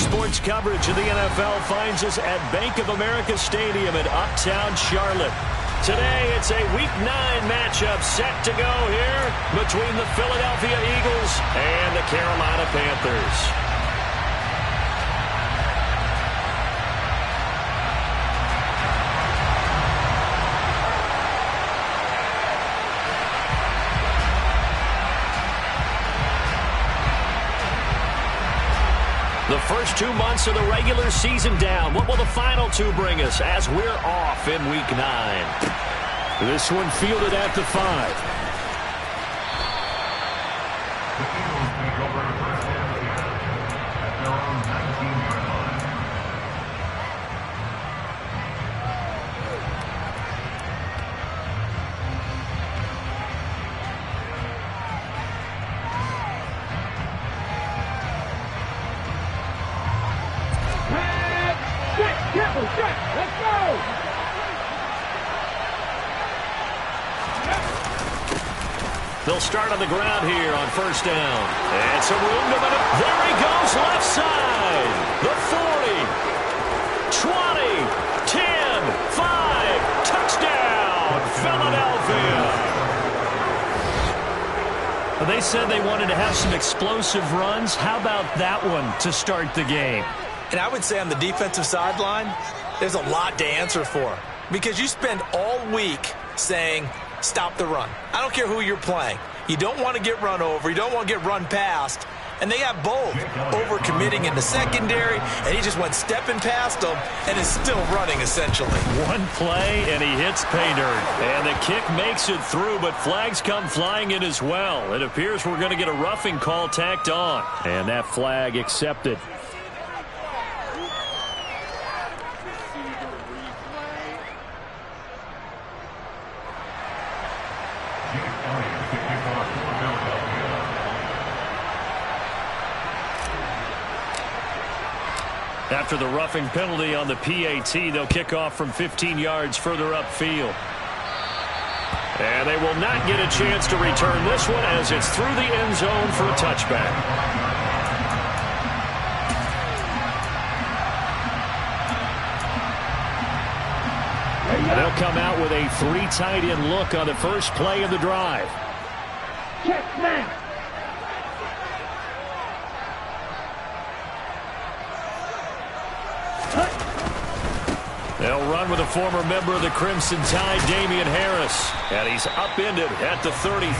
sports coverage of the NFL finds us at Bank of America Stadium in Uptown Charlotte. Today, it's a Week 9 matchup set to go here between the Philadelphia Eagles and the Carolina Panthers. The first 2 months of the regular season down. What will the final 2 bring us as we're off in Week 9? This one fielded at the 5. They'll start on the ground here on first down. It's a room to the... There he goes, left side. The 40, 20, 10, 5, touchdown, Philadelphia. They said they wanted to have some explosive runs. How about that one to start the game? And I would say on the defensive sideline, there's a lot to answer for. Because you spend all week saying, stop the run. I don't care who you're playing. You don't want to get run over. You don't want to get run past. And they have both. Overcommitting in the secondary, and he just went stepping past them and is still running, essentially. One play, and he hits pay dirt. And the kick makes it through, but flags come flying in as well. It appears we're going to get a roughing call tacked on. And that flag accepted. After the roughing penalty on the PAT, they'll kick off from 15 yards further upfield. And they will not get a chance to return this one as it's through the end zone for a touchback. And they'll come out with a 3 tight end look on the first play of the drive. Check snap. They'll run with a former member of the Crimson Tide, Damian Harris. And he's upended at the 33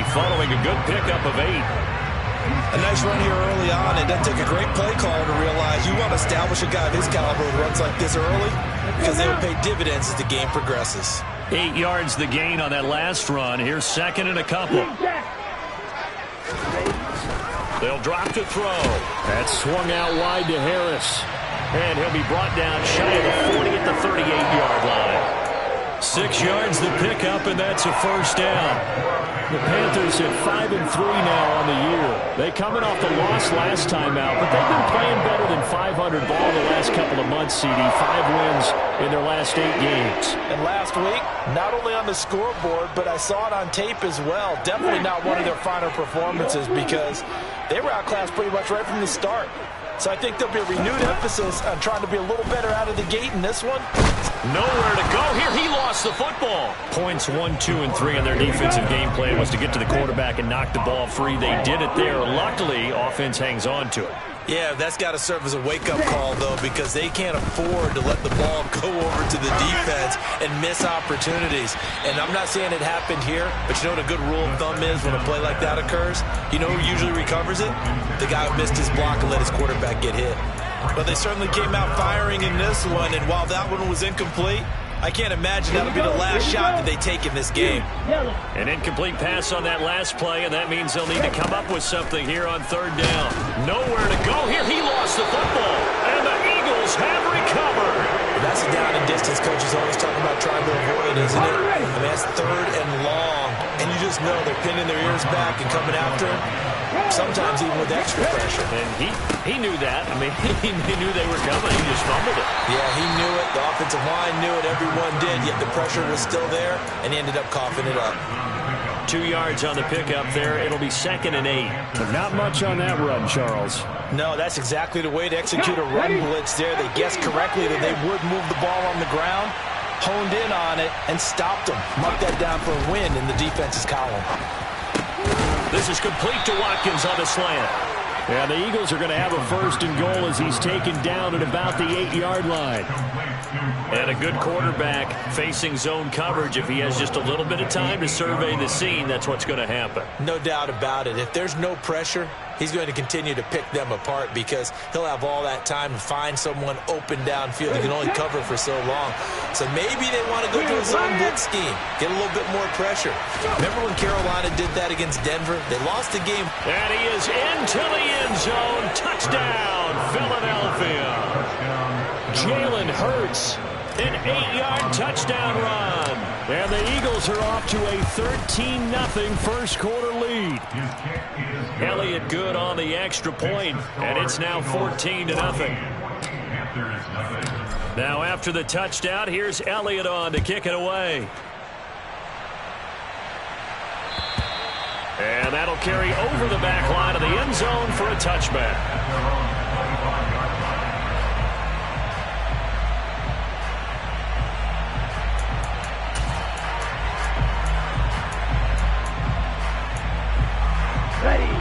following a good pickup of 8. A nice run here early on. It doesn't take a great play caller to realize you want to establish a guy of his caliber who runs like this early because they will pay dividends as the game progresses. 8 yards the gain on that last run. Here's second and a couple. They'll drop to throw. That's swung out wide to Harris. And he'll be brought down shy of the 40 at the 38-yard line. 6 yards the pickup, and that's a first down. The Panthers at 5-3 now on the year. They coming off the loss last time out, but they've been playing better than 500 ball the last couple of months, CD. 5 wins in their last 8 games. And last week, not only on the scoreboard, but I saw it on tape as well. Definitely not one of their finer performances because they were outclassed pretty much right from the start. So I think there'll be a renewed emphasis on trying to be a little better out of the gate in this one. Nowhere to go here. He lost the football. Points 1, 2, and 3 on their defensive game plan was to get to the quarterback and knock the ball free. They did it there. Luckily, offense hangs on to it. Yeah, that's got to serve as a wake-up call, though, because they can't afford to let the ball go over to the defense and miss opportunities. And I'm not saying it happened here, but you know what a good rule of thumb is when a play like that occurs? You know who usually recovers it? The guy who missed his block and let his quarterback get hit. But they certainly came out firing in this one, and while that one was incomplete, I can't imagine that'll be the last shot that they take in this game. An incomplete pass on that last play, and that means they'll need to come up with something here on third down. Nowhere to go here. He lost the football, and the Eagles have recovered. That's a down and distance coach is always talking about trying to avoid, isn't it? I mean, that's third and long, and you just know they're pinning their ears back and coming after him. Sometimes even with extra pressure. And he knew that. I mean, he knew they were coming. He just fumbled it. Yeah, he knew it. The offensive line knew it. Everyone did, yet the pressure was still there, and he ended up coughing it up. 2 yards on the pickup there. It'll be 2nd and 8. Not much on that run, Charles. No, that's exactly the way to execute a run blitz there. They guessed correctly that they would move the ball on the ground, honed in on it, and stopped them. Mark that down for a win in the defense's column. This is complete to Watkins on the slant. Yeah, the Eagles are going to have a 1st and goal as he's taken down at about the 8-yard line. And a good quarterback facing zone coverage. If he has just a little bit of time to survey the scene, that's what's going to happen. No doubt about it. If there's no pressure, he's going to continue to pick them apart because he'll have all that time to find someone open downfield. He can only cover for so long. So maybe they want to go to a zone blitz scheme, get a little bit more pressure. Remember when Carolina did that against Denver? They lost the game. And he is into the end zone. Touchdown, Philadelphia. Jalen Hurts. An 8-yard touchdown run. And the Eagles are off to a 13-0 first quarter lead. Elliott good on the extra point, and it's now 14-0. Now after the touchdown, here's Elliott on to kick it away. And that'll carry over the back line of the end zone for a touchback.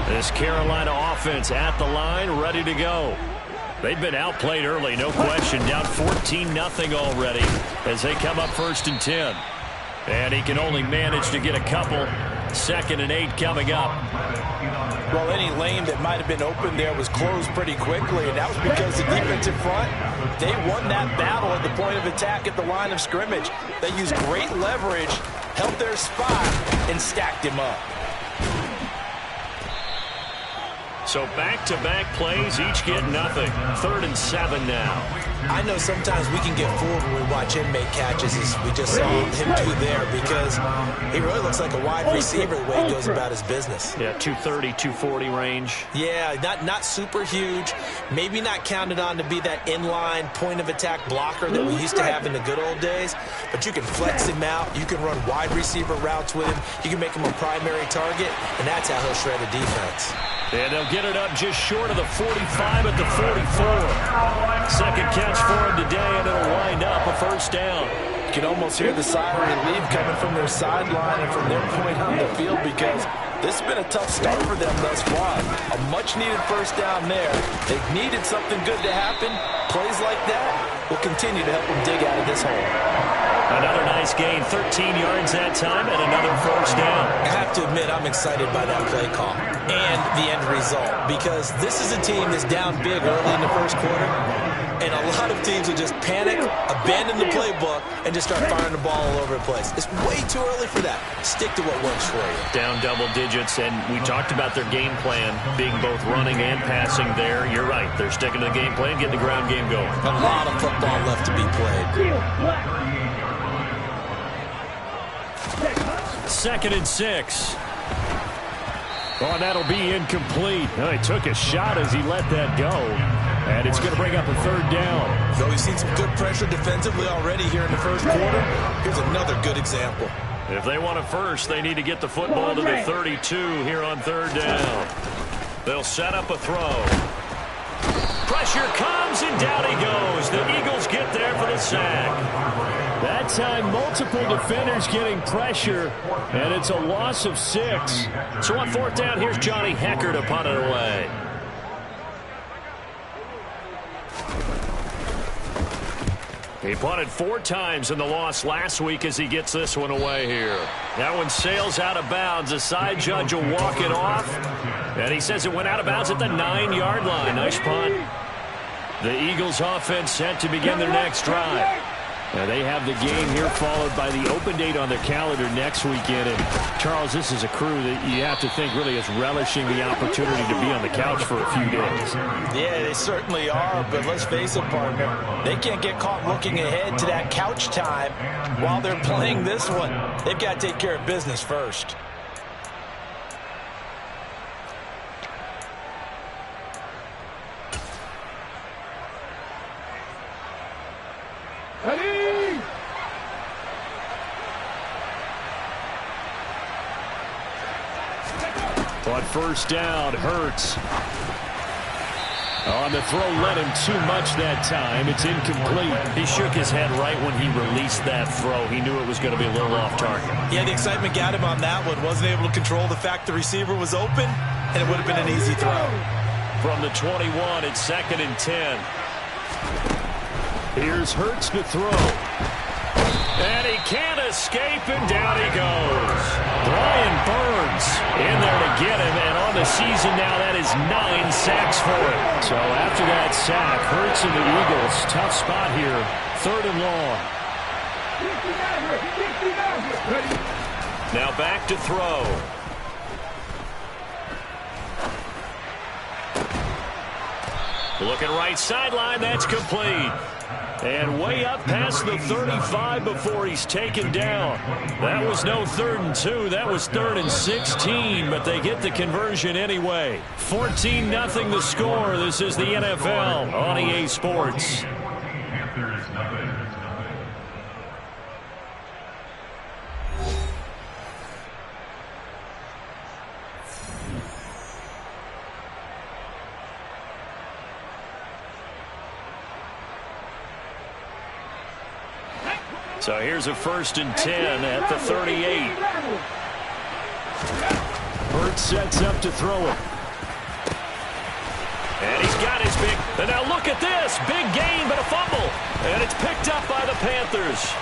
This Carolina offense at the line, ready to go. They've been outplayed early, no question. Down 14-0 already as they come up 1st and 10. And he can only manage to get a couple. 2nd and 8 coming up. Well, any lane that might have been open there was closed pretty quickly, and that was because the defensive front, they won that battle at the point of attack at the line of scrimmage. They used great leverage, held their spot, and stacked him up. So back-to-back plays, each get nothing. 3rd and 7 now. I know sometimes we can get fooled when we watch him make catches, as we just saw him do there, because he really looks like a wide receiver the way he goes about his business. Yeah, 230, 240 range. Yeah, not super huge. Maybe not counted on to be that inline point-of-attack blocker that we used to have in the good old days, but you can flex him out. You can run wide receiver routes with him. You can make him a primary target, and that's how he'll shred a defense. And they'll get it up just short of the 45 at the 44. 2nd catch for him today, and it'll wind up a 1st down. You can almost hear the sigh of relief coming from their sideline and from their point on the field, because this has been a tough start for them thus far. A much-needed 1st down there. They've needed something good to happen. Plays like that will continue to help them dig out of this hole. Another nice gain, 13 yards that time, and another 1st down. I have to admit, I'm excited by that play call and the end result, because this is a team that's down big early in the 1st quarter, and a lot of teams will just panic, abandon the playbook, and just start firing the ball all over the place. It's way too early for that. Stick to what works for you. Down double digits, and we talked about their game plan being both running and passing there. You're right. They're sticking to the game plan, getting the ground game going. A lot of football left to be played. 2nd and 6. Oh, that'll be incomplete. He took a shot as he let that go. And it's going to bring up a 3rd down. So we've seen some good pressure defensively already here in the 1st quarter. Here's another good example. If they want a 1st, they need to get the football to the 32 here on 3rd down. They'll set up a throw. Pressure comes, and down he goes. The Eagles get there for the sack. That time, multiple defenders getting pressure, and it's a loss of 6. So on 4th down, here's Johnny Hekker to punt it away. He punted 4 times in the loss last week as he gets this one away here. That one sails out of bounds. The side judge will walk it off, and he says it went out of bounds at the 9-yard line. Nice punt. The Eagles offense set to begin their next drive. Now they have the game here followed by the open date on their calendar next weekend. And Charles, this is a crew that you have to think really is relishing the opportunity to be on the couch for a few days. Yeah, they certainly are, but let's face it, partner. They can't get caught looking ahead to that couch time while they're playing this one. They've got to take care of business first. On first down, Hurts. On the throw, led him too much that time. It's incomplete. He shook his head right when he released that throw. He knew it was going to be a little off target. Yeah, the excitement got him on that one. Wasn't able to control the fact the receiver was open, and it would have been an easy throw. From the 21, it's 2nd and 10. Here's Hurts to throw. And he can't escape, and down he goes. Brian Burns in there to get him, and on the season now, that is 9 sacks for him. So after that sack, Hurts and the Eagles, tough spot here, 3rd and long. Now back to throw. Looking right sideline, that's complete. And way up past the 35 before he's taken down. That was no 3rd and 2. That was 3rd and 16, but they get the conversion anyway. 14-0 the score. This is the NFL on EA Sports. So here's a 1st and 10 at the 38. Hurts sets up to throw it. And he's got his big... And now look at this. Big gain, but a fumble. And it's picked up by the Panthers.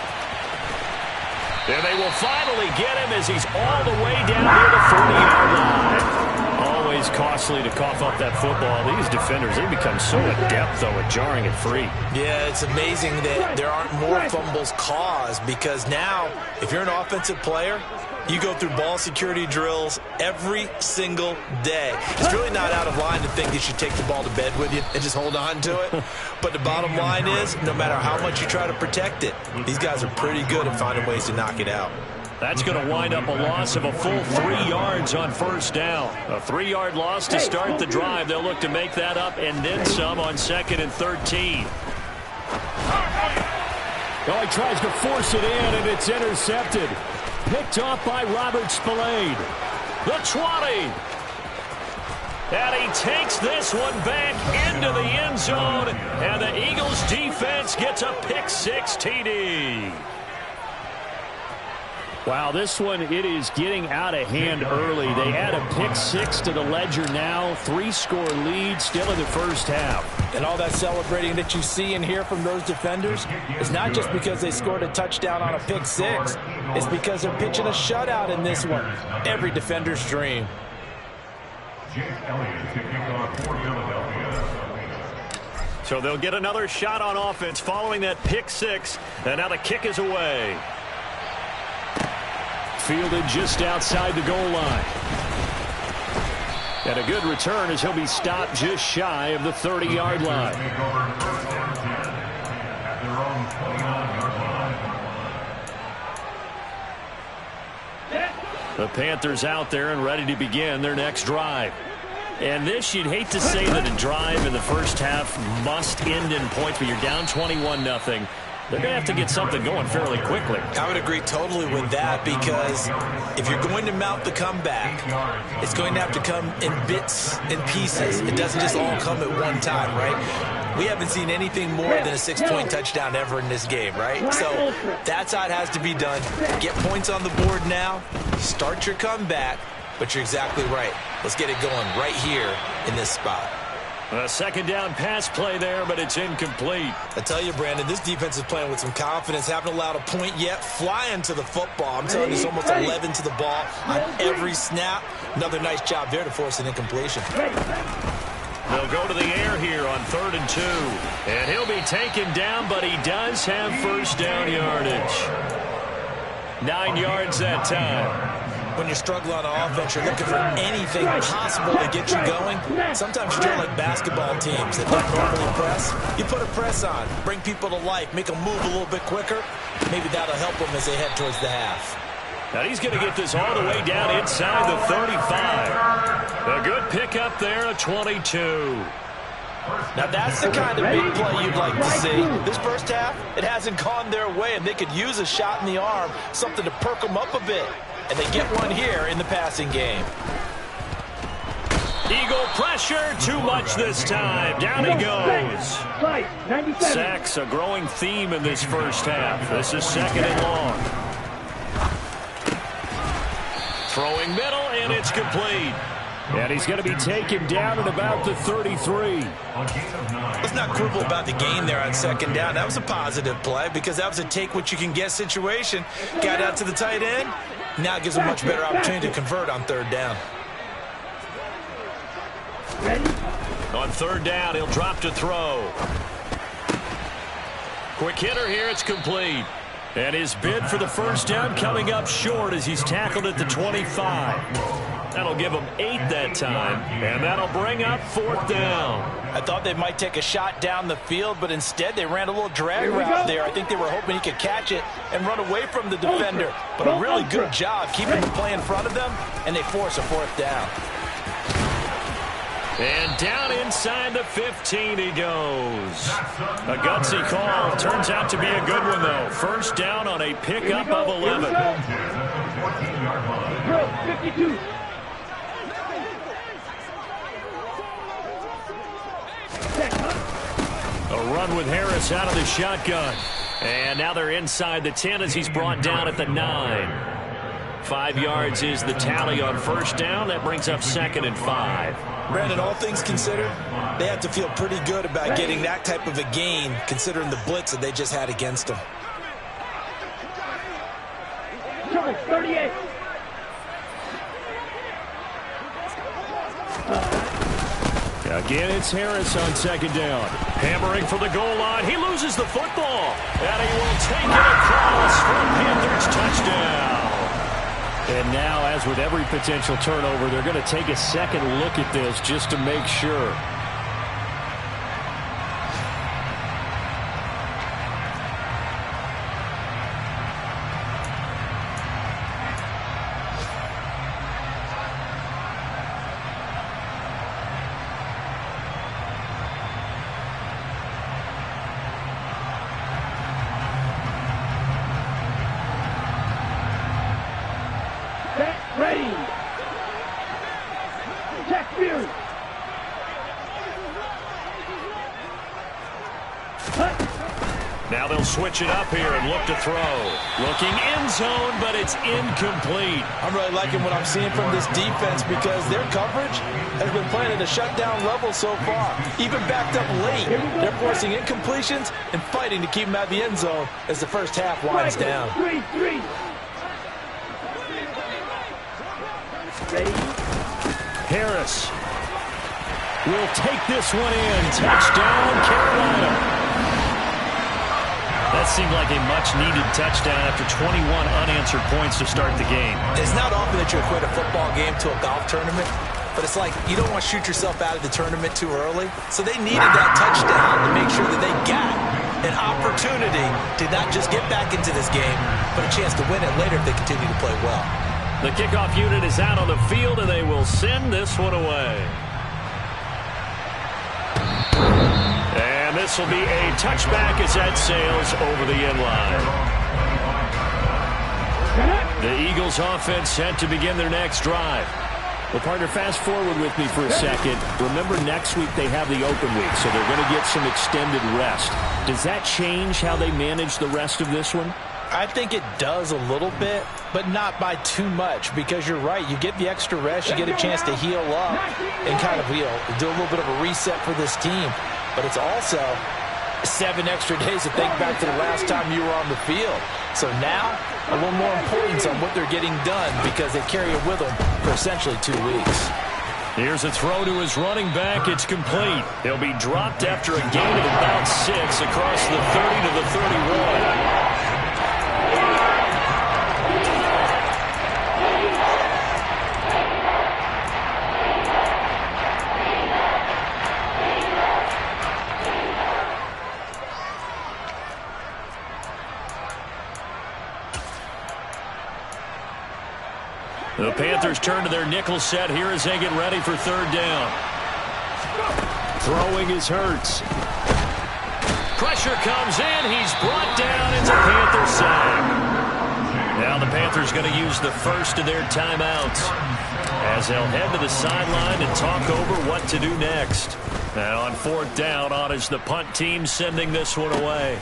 And they will finally get him as he's all the way down near the 40-yard line. Always costly to cough up that football. These defenders, they become so adept, though, at jarring it free. Yeah, it's amazing that there aren't more fumbles caused, because now, if you're an offensive player, you go through ball security drills every single day. It's really not out of line to think you should take the ball to bed with you and just hold on to it. But the bottom line is, no matter how much you try to protect it, these guys are pretty good at finding ways to knock it out. That's going to wind up a loss of a full 3 yards on first down. A 3-yard loss to start the drive. They'll look to make that up and then some on 2nd and 13. Oh, he tries to force it in, and it's intercepted. Picked off by Robert Spillane. The 20. And he takes this one back into the end zone. And the Eagles defense gets a pick 6 TD. Wow, this one, it is getting out of hand early. They add a pick 6 to the ledger now. 3-score lead still in the first half. And all that celebrating that you see and hear from those defenders is not just because they scored a touchdown on a pick 6. It's because they're pitching a shutout in this one. Every defender's dream. So they'll get another shot on offense following that pick 6. And now the kick is away. Fielded just outside the goal line. And a good return as he'll be stopped just shy of the 30-yard line. The Panthers out there and ready to begin their next drive. And this, you'd hate to say that a drive in the first half must end in points, but you're down 21-0. They're going to have to get something going fairly quickly. I would agree totally with that, because if you're going to mount the comeback, it's going to have to come in bits and pieces. It doesn't just all come at one time, right? We haven't seen anything more than a 6-point touchdown ever in this game, right? So that's how it has to be done. Get points on the board now, start your comeback, but you're exactly right. Let's get it going right here in this spot. A second down pass play there, but it's incomplete. I tell you, Brandon, this defense is playing with some confidence. Haven't allowed a point yet. Flying to the football. I'm telling you, it's almost 11 to the ball on every snap. Another nice job there to force an incompletion. They'll go to the air here on 3rd and 2. And he'll be taken down, but he does have first down yardage. 9 yards that time. When you struggle on offense, you're looking for anything possible to get you going. Sometimes you're doing like basketball teams that don't normally press. You put a press on, bring people to life, make them move a little bit quicker. Maybe that'll help them as they head towards the half. Now he's going to get this all the way down inside the 35. A good pickup there at 22. Now that's the kind of big play you'd like to see. This first half, it hasn't gone their way, and they could use a shot in the arm, something to perk them up a bit. and they get one here in the passing game. Eagle pressure, too much this time. Down he goes. Sacks, a growing theme in this first half. This is 2nd and long. Throwing middle, and it's complete. And he's going to be taken down at about the 33. Let's not quibble about the game there on 2nd down. That was a positive play because that was a take-what-you-can-get situation. Got out to the tight end. Now it gives a much better opportunity to convert on 3rd down. On 3rd down, he'll drop to throw. Quick hitter here, it's complete. And his bid for the first down coming up short as he's tackled at the 25. That'll give him 8 that time, and that'll bring up 4th down. I thought they might take a shot down the field, but instead they ran a little drag route there. I think they were hoping he could catch it and run away from the defender. But a really good job keeping the play in front of them, and they force a 4th down. And down inside the 15 he goes. A gutsy call. Turns out to be a good one, though. First down on a pickup of 11. 52. A run with Harris out of the shotgun. And now they're inside the 10 as he's brought down at the 9. 5 yards is the tally on first down. That brings up 2nd and 5. Brandon, all things considered, they have to feel pretty good about getting that type of a gain considering the blitz that they just had against them. 38. Again, it's Harris on 2nd down. Hammering for the goal line. He loses the football. And he will take it across for a Panthers touchdown. And now, as with every potential turnover, they're going to take a second look at this just to make sure. Ready. Check Fury. Now they'll switch it up here and look to throw. Looking end zone, but it's incomplete. I'm really liking what I'm seeing from this defense because their coverage has been playing at a shutdown level so far. Even backed up late, they're forcing incompletions and fighting to keep them out of the end zone as the first half winds down. 3-3. Ready. Harris will take this one in. Touchdown, Carolina. That seemed like a much-needed touchdown after 21 unanswered points to start the game. It's not often that you equate a football game to a golf tournament, but it's like you don't want to shoot yourself out of the tournament too early. So they needed that touchdown to make sure that they got an opportunity to not just get back into this game, but a chance to win it later if they continue to play well. The kickoff unit is out on the field, and they will send this one away. And this will be a touchback as that sails over the end line. The Eagles offense set to begin their next drive. Well, partner, fast forward with me for a second. Remember, next week they have the open week, so they're going to get some extended rest. Does that change how they manage the rest of this one? I think it does a little bit, but not by too much, because you're right. You get the extra rest, you get a chance to heal up and kind of, do a little bit of a reset for this team. But it's also 7 extra days to think back to the last time you were on the field. So now, a little more importance on what they're getting done because they carry it with them for essentially 2 weeks. Here's a throw to his running back. It's complete. He'll be dropped after a gain of about 6 across the 30 to the 31. The Panthers turn to their nickel set here as they get ready for 3rd down. Throwing is Hurts. Pressure comes in. He's brought down. It's a Panther sack. Now the Panthers going to use the first of their timeouts as they'll head to the sideline and talk over what to do next. And on fourth down, on is the punt team sending this one away.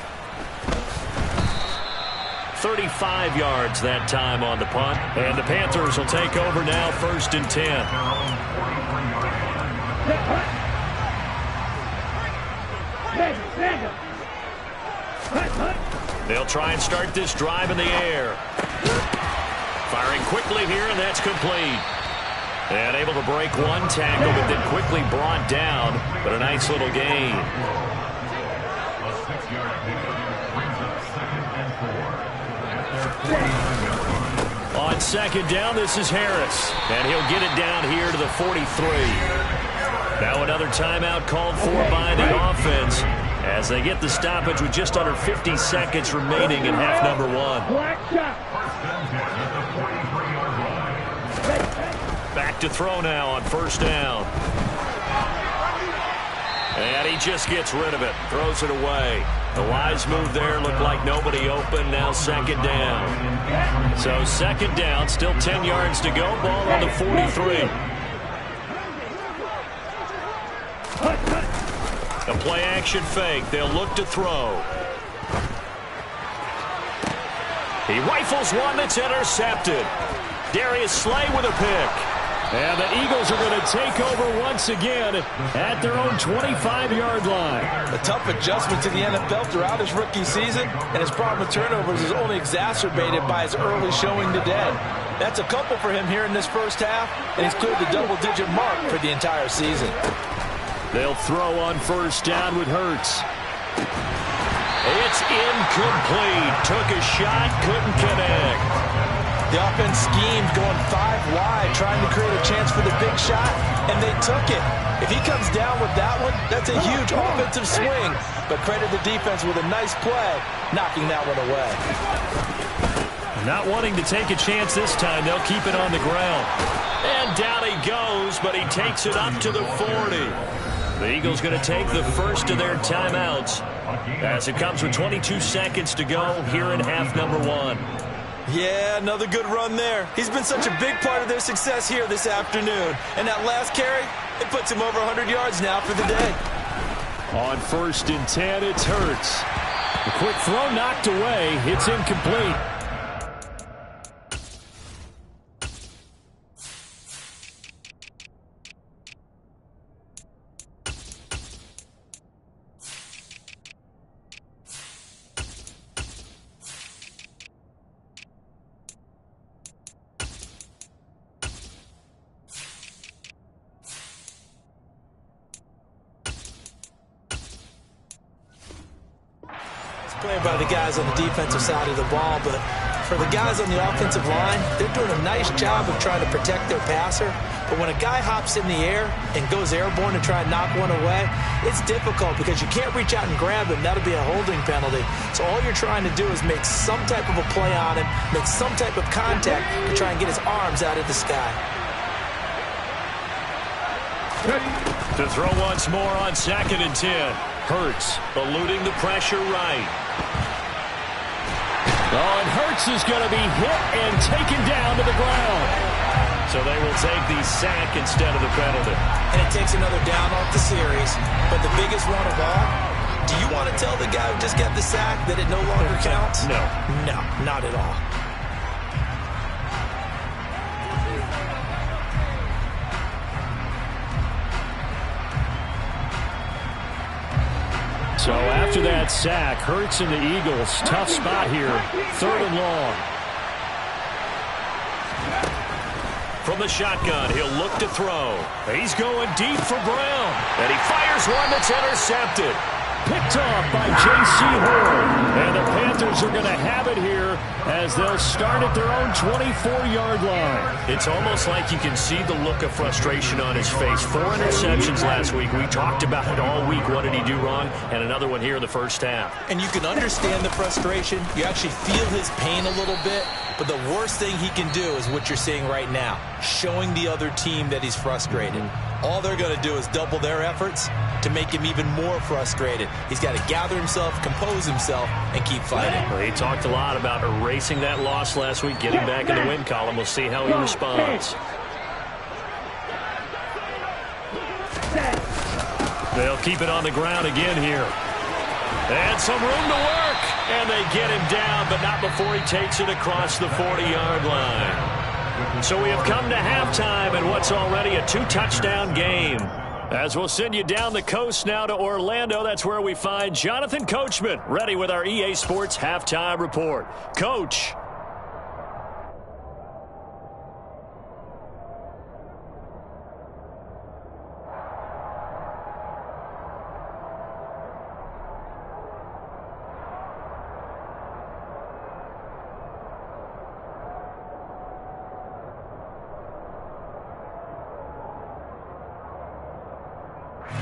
35 yards that time on the punt. And the Panthers will take over now, 1st and 10. They'll try and start this drive in the air. Firing quickly here, and that's complete. And able to break one tackle, but then quickly brought down. But a nice little gain. On 2nd down, this is Harris. And he'll get it down here to the 43. Now another timeout called for by the offense as they get the stoppage with just under 50 seconds remaining in half number 1. Back to throw now on 1st down. And he just gets rid of it. Throws it away. The wise move there. Looked like nobody open. Now 2nd down. So 2nd down. Still 10 yards to go. Ball on the 43. A play action fake. They'll look to throw. He rifles one that's intercepted. Darius Slay with a pick. And the Eagles are going to take over once again at their own 25-yard line. A tough adjustment to the NFL throughout his rookie season, and his problem with turnovers is only exacerbated by his early showing today. That's a couple for him here in this first half, and he's cleared the double-digit mark for the entire season. They'll throw on 1st down with Hurts. It's incomplete. Took a shot, couldn't connect. The offense schemed going 5 wide, trying to create a chance for the big shot, and they took it. If he comes down with that one, that's a huge offensive swing. But credit the defense with a nice play, knocking that one away. Not wanting to take a chance this time, they'll keep it on the ground. And down he goes, but he takes it up to the 40. The Eagles going to take the first of their timeouts as it comes with 22 seconds to go here in half number 1. Yeah, another good run there. He's been such a big part of their success here this afternoon. And that last carry, it puts him over 100 yards now for the day. On 1st and 10, it's Hurts. The quick throw knocked away. It's incomplete. Playing by the guys on the defensive side of the ball, but for the guys on the offensive line, they're doing a nice job of trying to protect their passer. But when a guy hops in the air and goes airborne to try and knock one away, it's difficult because you can't reach out and grab him. That'll be a holding penalty. So all you're trying to do is make some type of a play on him, make some type of contact to try and get his arms out of the sky. To throw once more on 2nd and 10. Hurts eluding the pressure right. Oh, and Hurts is going to be hit and taken down to the ground. So they will take the sack instead of the penalty. And it takes another down off the series. But the biggest one of all, do you want to tell the guy who just got the sack that it no longer counts? No. No, not at all. So after that sack, Hurts and the Eagles, tough spot here, 3rd and long. From the shotgun, he'll look to throw. He's going deep for Brown. And he fires one that's intercepted. Picked off by J.C. Horn. And the Panthers are going to have it here as they'll start at their own 24-yard line. It's almost like you can see the look of frustration on his face. 4 interceptions last week. We talked about it all week. What did he do wrong? And another one here in the first half. And you can understand the frustration. You actually feel his pain a little bit. But the worst thing he can do is what you're seeing right now, showing the other team that he's frustrated. All they're going to do is double their efforts to make him even more frustrated. He's got to gather himself, compose himself, and keep fighting. Well, he talked a lot about erasing that loss last week, getting back in the win column. We'll see how he responds. They'll keep it on the ground again here. And some room to work. And they get him down, but not before he takes it across the 40-yard line. So we have come to halftime in what's already a 2-touchdown game. As we'll send you down the coast now to Orlando, that's where we find Jonathan Coachman, ready with our EA Sports Halftime Report. Coach.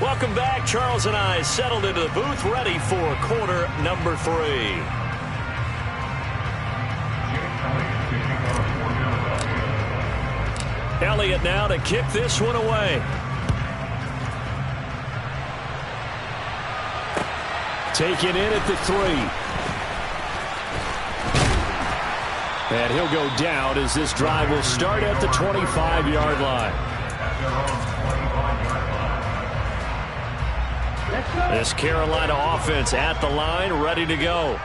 Welcome back. Charles and I settled into the booth, ready for quarter number 3. Elliott now to kick this one away. Taken in at the 3. And he'll go down as this drive will start at the 25-yard line. This Carolina offense at the line, ready to go.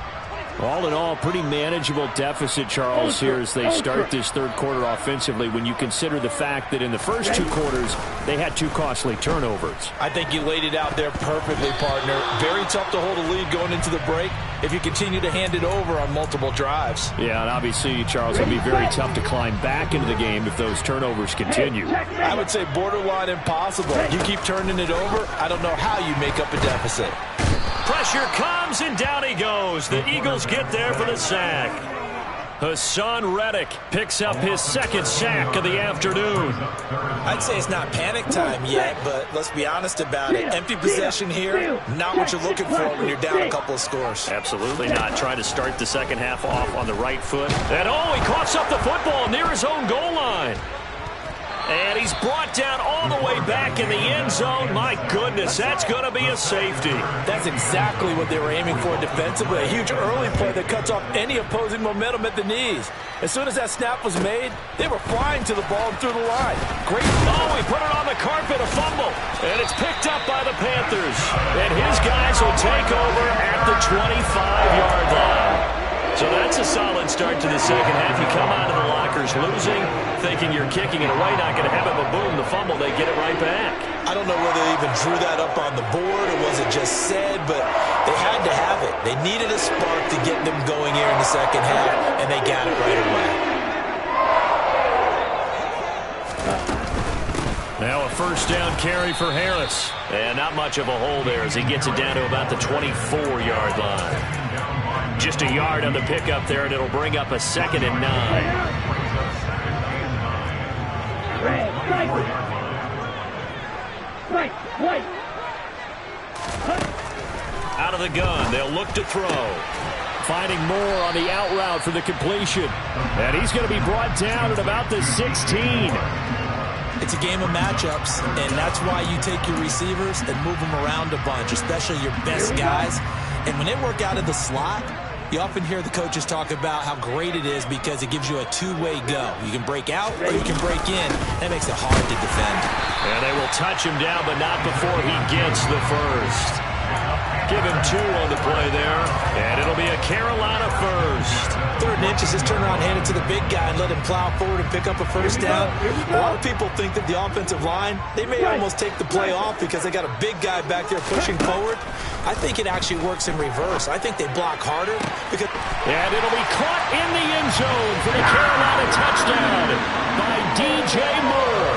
All in all, pretty manageable deficit, Charles, here as they start this third quarter offensively when you consider the fact that in the first 2 quarters, they had 2 costly turnovers. I think you laid it out there perfectly, partner. Very tough to hold a lead going into the break if you continue to hand it over on multiple drives. Yeah, and obviously, Charles, it'll be very tough to climb back into the game if those turnovers continue. I would say borderline impossible. You keep turning it over, I don't know how you make up a deficit. Pressure comes, and down he goes. The Eagles get there for the sack. Hassan Reddick picks up his 2nd sack of the afternoon. I'd say it's not panic time yet, but let's be honest about it. Empty possession here, not what you're looking for when you're down a couple of scores. Absolutely not. Trying to start the second half off on the right foot. And he coughs up the football near his own goal line. And he's brought down all the way back in the end zone. My goodness, that's going to be a safety. That's exactly what they were aiming for defensively. A huge early play that cuts off any opposing momentum at the knees. As soon as that snap was made, they were flying to the ball and through the line. Great. He put it on the carpet, a fumble. And it's picked up by the Panthers. And his guys will take over at the 25-yard line. So that's a solid start to the second half. You come out of the lockers losing, thinking you're kicking it away, not going to have it, but boom, the fumble, they get it right back. I don't know whether they even drew that up on the board or was it just said, but they had to have it. They needed a spark to get them going here in the second half, and they got it right away. Now a first down carry for Harris. And not much of a hole there as he gets it down to about the 24-yard line. Just a yard on the pickup there, and it'll bring up a 2nd and 9. Out of the gun, they'll look to throw. Finding Moore on the out route for the completion. And he's going to be brought down at about the 16. It's a game of matchups, and that's why you take your receivers and move them around a bunch, especially your best guys. And when they work out of the slot, you often hear the coaches talk about how great it is because it gives you a 2-way go. You can break out or you can break in. That makes it hard to defend. And they will touch him down, but not before he gets the first. Give him 2 on the play there, and it'll be a Carolina first. 3rd and inches, just turn around, hand it to the big guy, and let him plow forward and pick up a first down. A lot of people think that the offensive line, they may almost take the play off because they got a big guy back there pushing forward. I think it actually works in reverse. I think they block harder because... And it'll be caught in the end zone for the Carolina touchdown by DJ Moore.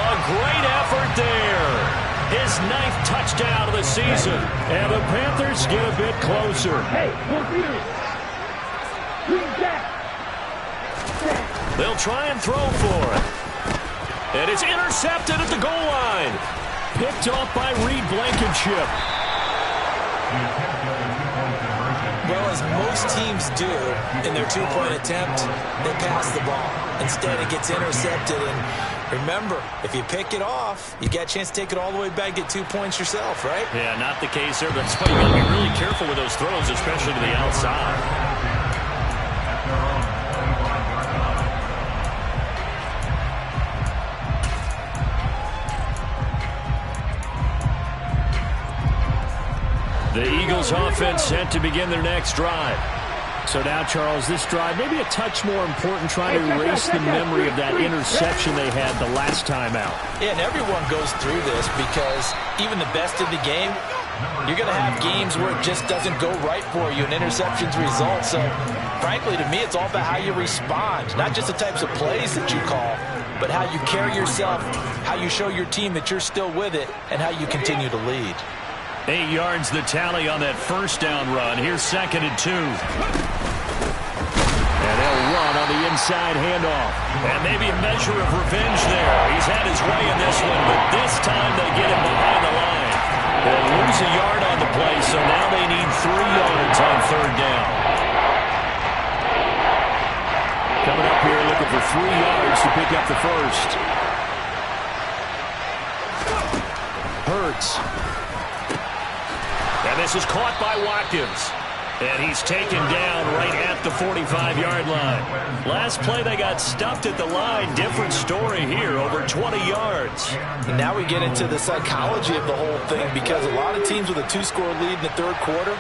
A great effort there. His 9th touchdown of the season. And the Panthers get a bit closer. They'll try and throw for it. And it's intercepted at the goal line. Picked off by Reed Blankenship. Well, as most teams do in their two-point attempt, they pass the ball. Instead, it gets intercepted. And remember, if you pick it off, you got a chance to take it all the way back, get 2 points yourself, right? Yeah, not the case there. That's why you got to be really careful with those throws, especially to the outside. The Eagles offense set to begin their next drive. So now, Charles, this drive maybe a touch more important, trying to erase the memory of that interception they had the last time out. Yeah, and everyone goes through this because even the best of the game, you're going to have games where it just doesn't go right for you and interceptions result. So, frankly, to me, it's all about how you respond, not just the types of plays that you call, but how you carry yourself, how you show your team that you're still with it, and how you continue to lead. 8 yards the tally on that first down run. Here's 2nd and 2. And they'll run on the inside handoff. And maybe a measure of revenge there. He's had his way in this one, but this time they get him behind the line. They'll lose a yard on the play, so now they need 3 yards on 3rd down. Coming up here looking for 3 yards to pick up the first. Hurts. And this is caught by Watkins. And he's taken down right at the 45-yard line. Last play, they got stuffed at the line. Different story here, over 20 yards. And now we get into the psychology of the whole thing, because a lot of teams with a 2-score lead in the third quarter,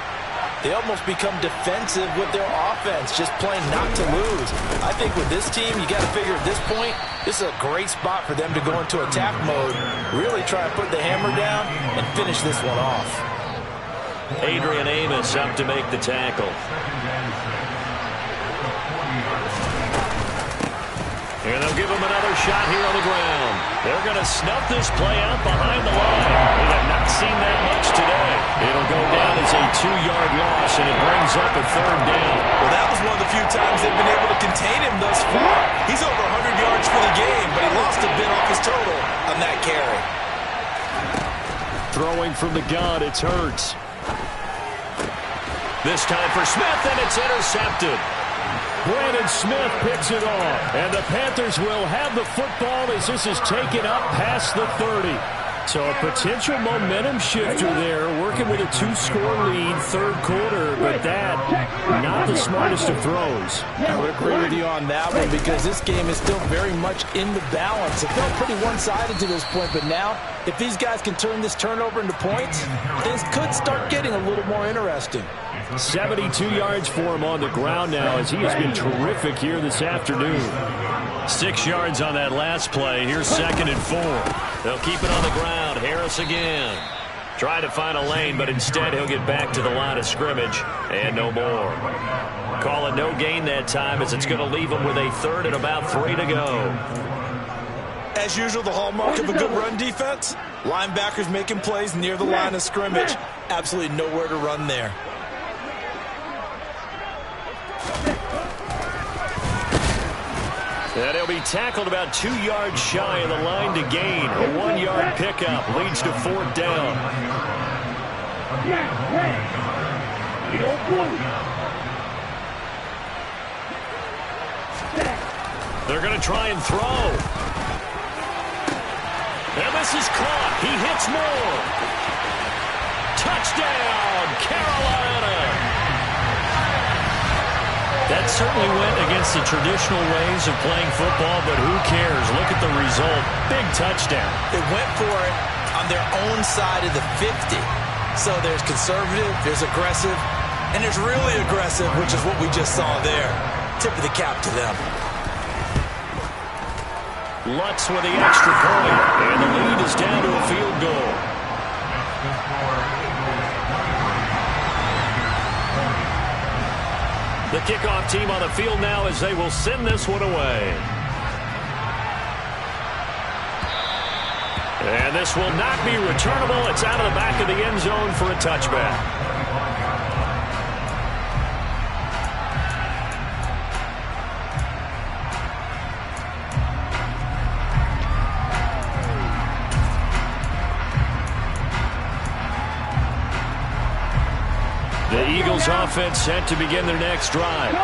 they almost become defensive with their offense, just playing not to lose. I think with this team, you got to figure at this point, this is a great spot for them to go into attack mode, really try to put the hammer down and finish this one off. Adrian Amos up to make the tackle. And they'll give him another shot here on the ground. They're going to snuff this play out behind the line. We have not seen that much today. It'll go down as a 2-yard loss, and it brings up a 3rd down. Well, that was one of the few times they've been able to contain him thus far. He's over 100 yards for the game, but he lost a bit off his total on that carry. Throwing from the gun, it's Hurts. This time for Smith, and it's intercepted. Brandon Smith picks it off, and the Panthers will have the football as this is taken up past the 30. So a potential momentum shifter there, working with a 2-score lead, third quarter, but that, not the smartest of throws. I would agree with you on that one, because this game is still very much in the balance. It felt pretty one-sided to this point, but now, if these guys can turn this turnover into points, things could start getting a little more interesting. 72 yards for him on the ground now, as he has been terrific here this afternoon. 6 yards on that last play. Here's 2nd and 4. They'll keep it on the ground. Harris again. Try to find a lane, but instead he'll get back to the line of scrimmage and no more. Call it no gain that time, as it's going to leave him with a 3rd and about 3 to go. As usual, the hallmark of a good run defense, linebackers making plays near the line of scrimmage. Absolutely nowhere to run there. And he'll be tackled about 2 yards shy of the line to gain. A 1-yard pickup leads to 4th down. They're going to try and throw. And this is caught. He hits Moore. Touchdown, Carolina. That certainly went against the traditional ways of playing football, but who cares? Look at the result. Big touchdown. They went for it on their own side of the 50. So there's conservative, there's aggressive, and there's really aggressive, which is what we just saw there. Tip of the cap to them. Lutz with the extra point, and the lead is down to a field goal. The kickoff team on the field now as they will send this one away. And this will not be returnable. It's out of the back of the end zone for a touchback. The Eagles offense set to begin their next drive.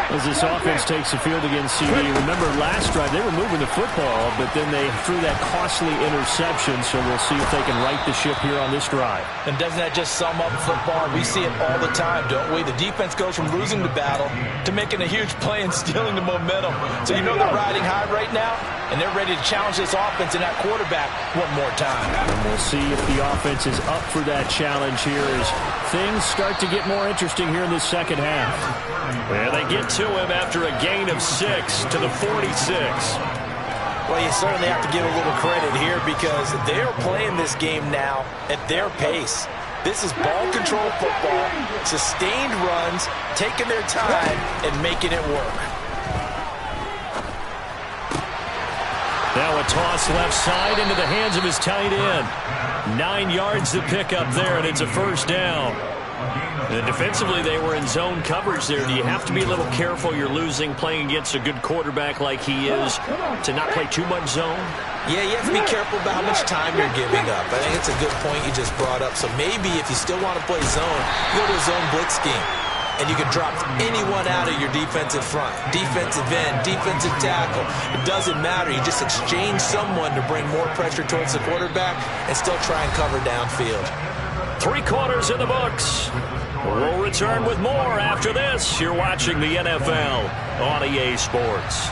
As this offense takes the field against CD, remember last drive they were moving the football, but then they threw that costly interception, so we'll see if they can right the ship here on this drive. And doesn't that just sum up football? We see it all the time, don't we? The defense goes from losing the battle to making a huge play and stealing the momentum. So you know they're riding high right now, and they're ready to challenge this offense and that quarterback one more time. And we'll see if the offense is up for that challenge here as things start to get more interesting here in the second half. And they get to him after a gain of 6 to the 46. Well, you certainly have to give a little credit here because they're playing this game now at their pace. This is ball control football, sustained runs, taking their time and making it work. Now a toss left side into the hands of his tight end. 9 yards to pick up there, and it's a first down. And defensively, they were in zone coverage there. Do you have to be a little careful? You're losing playing against a good quarterback like he is to not play too much zone? Yeah, you have to be careful about how much time you're giving up. I think it's a good point you just brought up. So maybe if you still want to play zone, go to a zone blitz scheme. And you can drop anyone out of your defensive front. Defensive end, defensive tackle. It doesn't matter. You just exchange someone to bring more pressure towards the quarterback and still try and cover downfield. 3 quarters in the books. We'll return with more after this. You're watching the NFL on EA Sports.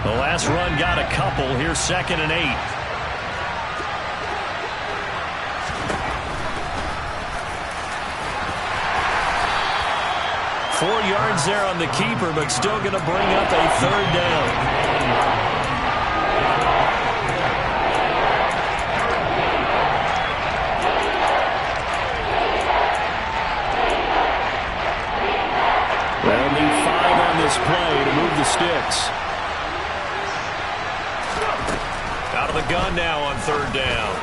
The last run got a couple. Here's 2nd and 8. Four yards there on the keeper, but still going to bring up a 3rd down. They'll need 5 on this play to move the sticks. Out of the gun now on 3rd down.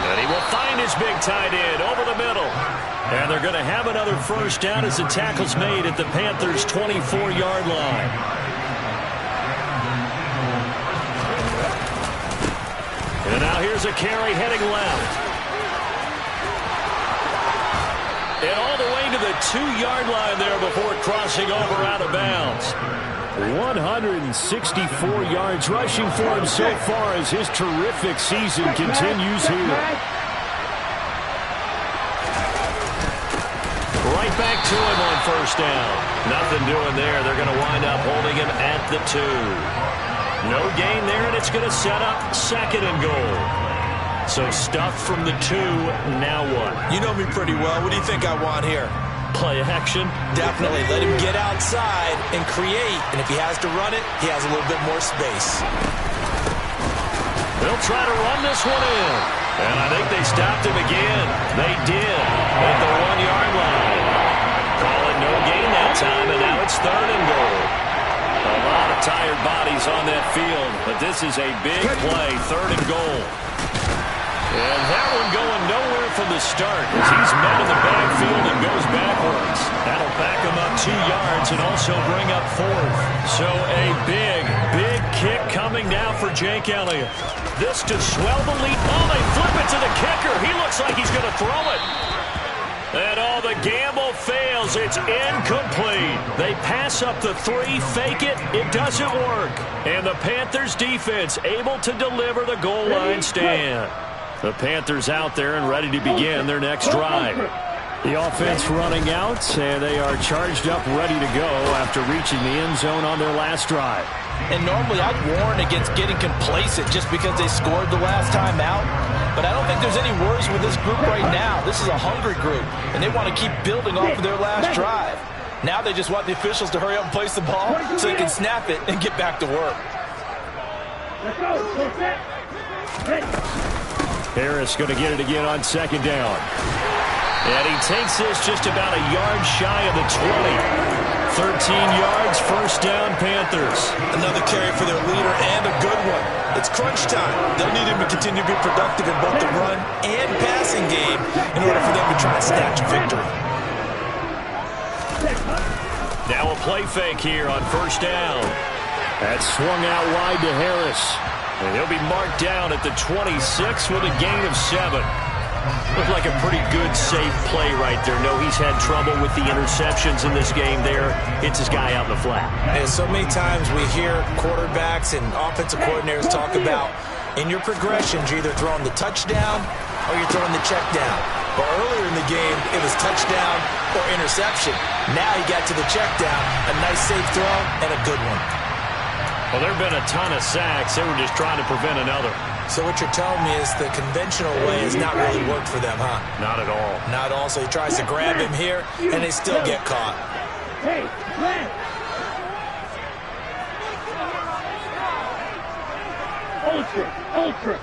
And he will find his big tight end over the middle. And they're going to have another first down as the tackle's made at the Panthers' 24-yard line. And now here's a carry heading left. And all the way to the 2-yard line there before crossing over out of bounds. 164 yards rushing for him so far as his terrific season continues here. Right back to him on first down. Nothing doing there. They're going to wind up holding him at the 2. No gain there, and it's going to set up 2nd and goal. So stuff from the 2. Now what? You know me pretty well. What do you think I want here? Play action? Definitely. Let him get outside and create. And if he has to run it, he has a little bit more space. They'll try to run this one in. And I think they stopped him again. They did at the 1-yard line. Call it no gain that time, and now it's 3rd and goal. A lot of tired bodies on that field, but this is a big play, 3rd and goal. And that one going nowhere from the start as he's met in the backfield and goes backwards. That'll back him up 2 yards and also bring up 4th. So a big kick coming now for Jake Elliott. This to swell the lead. Oh, they flip it to the kicker. He looks like he's going to throw it. And all the gamble fails. It's incomplete. They pass up the 3, fake it. It doesn't work. And the Panthers defense able to deliver the goal line stand. The Panthers out there and ready to begin their next drive. The offense running out, and they are charged up, ready to go after reaching the end zone on their last drive. And normally I'd warn against getting complacent just because they scored the last time out. But I don't think there's any worries with this group right now. This is a hungry group, and they want to keep building off of their last drive. Now they just want the officials to hurry up and place the ball so they can snap it and get back to work. Let's go. Harris going to get it again on 2nd down. And he takes this just about a yard shy of the 20. 13 yards, first down, Panthers. Another carry for their leader and a good one. It's crunch time. They'll need him to continue to be productive in both the run and passing game in order for them to try and snatch a victory. Now a play fake here on first down. That swung out wide to Harris. And he'll be marked down at the 26 with a gain of 7. Looked like a pretty good, safe play right there. No, he's had trouble with the interceptions in this game there. Hits his guy out in the flat. And so many times we hear quarterbacks and offensive coordinators talk about in your progressions, you're either throwing the touchdown or you're throwing the check down. But earlier in the game, it was touchdown or interception. Now he got to the check down, a nice safe throw, and a good one. Well, there have been a ton of sacks. They were just trying to prevent another. So what you're telling me is the conventional way has not really worked for them, huh? Not at all. Not at all. So he tries to grab him here, and they still get caught. Hey, man. Ultra.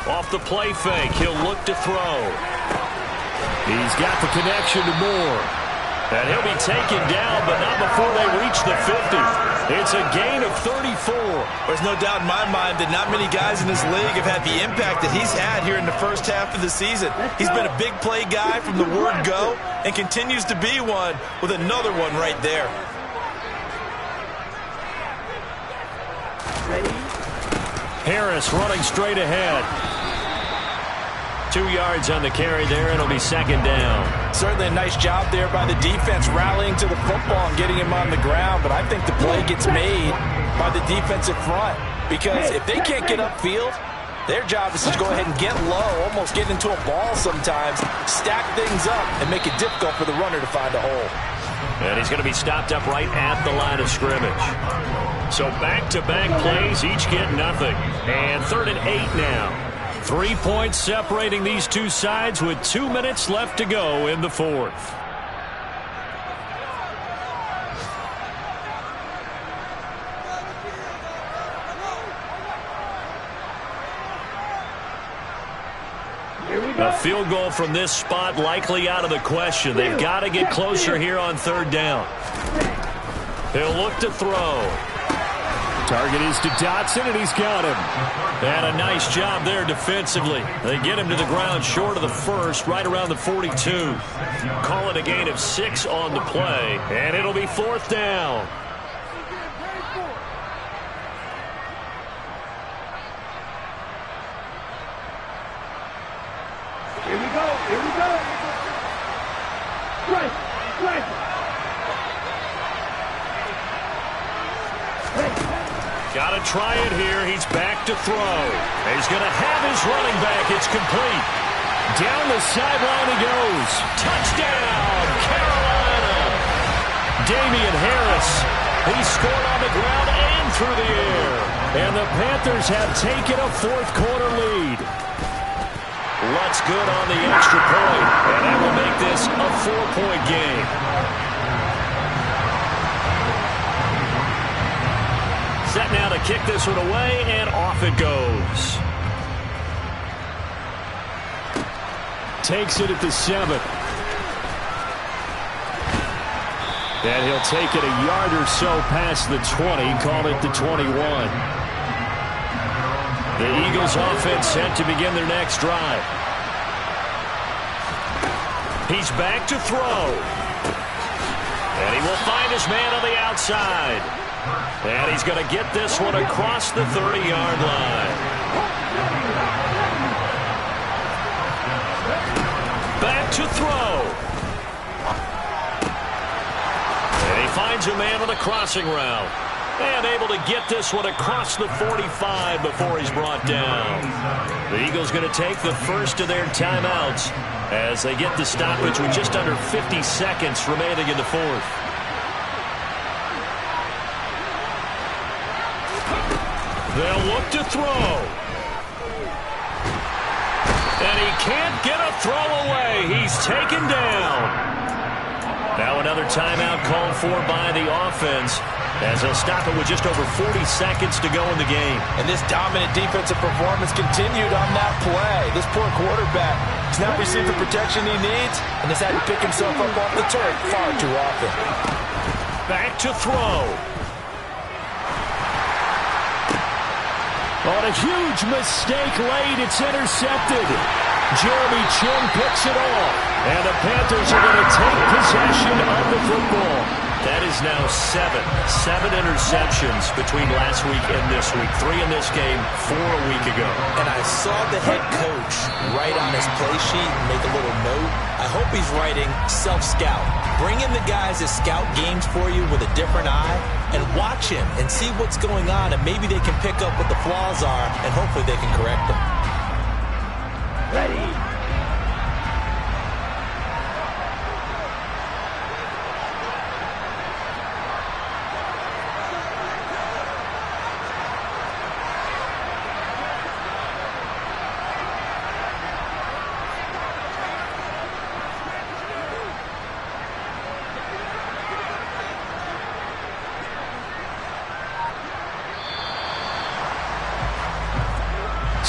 Off the play fake, he'll look to throw. He's got the connection to Moore. And he'll be taken down, but not before they reach the 50. It's a gain of 34. There's no doubt in my mind that not many guys in this league have had the impact that he's had here in the first half of the season. He's been a big play guy from the word go and continues to be one with another one right there. Harris running straight ahead. 2 yards on the carry there, and it'll be second down. Certainly a nice job there by the defense rallying to the football and getting him on the ground, but I think the play gets made by the defensive front because if they can't get upfield, their job is to go ahead and get low, almost get into a ball sometimes, stack things up, and make it difficult for the runner to find a hole. And he's going to be stopped up right at the line of scrimmage. So back-to-back plays, each get nothing. And 3rd and 8 now. 3 points separating these two sides with 2 minutes left to go in the fourth. A field goal from this spot likely out of the question. They've got to get closer here on 3rd down. He'll look to throw. Target is to Dotson, and he's got him. And a nice job there defensively. They get him to the ground short of the first, right around the 42. Call it a gain of 6 on the play, and it'll be 4th down. Here we go. Strike. Got to try it here. He's back to throw. He's going to have his running back. It's complete. Down the sideline he goes. Touchdown, Carolina. Damian Harris. He scored on the ground and through the air. And the Panthers have taken a 4th quarter lead. Lutz good on the extra point. And that will make this a 4-point game. Set now to kick this one away, and off it goes. Takes it at the 7. And he'll take it a yard or so past the 20, call it the 21. The Eagles offense set to begin their next drive. He's back to throw. And he will find his man on the outside. And he's going to get this one across the 30-yard line. Back to throw. And he finds a man on the crossing route. And able to get this one across the 45 before he's brought down. The Eagles going to take the first of their timeouts as they get the stoppage with just under 50 seconds remaining in the fourth. They'll look to throw. And he can't get a throw away. He's taken down. Now another timeout called for by the offense as he'll stop it with just over 40 seconds to go in the game. And this dominant defensive performance continued on that play. This poor quarterback has not received the protection he needs and has had to pick himself up off the turf far too often. Back to throw. On a huge mistake late, it's intercepted. Jeremy Chinn picks it off. And the Panthers are going to take possession of the football. That is now seven interceptions between last week and this week. 3 in this game, 4 a week ago. And I saw the head coach write on his play sheet and make a little note. I hope he's writing self-scout. Bring in the guys that scout games for you with a different eye and watch him and see what's going on, and maybe they can pick up what the flaws are, and hopefully they can correct them. Ready.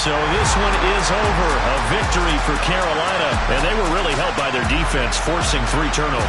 So this one is over. A victory for Carolina. And they were really helped by their defense, forcing 3 turnovers.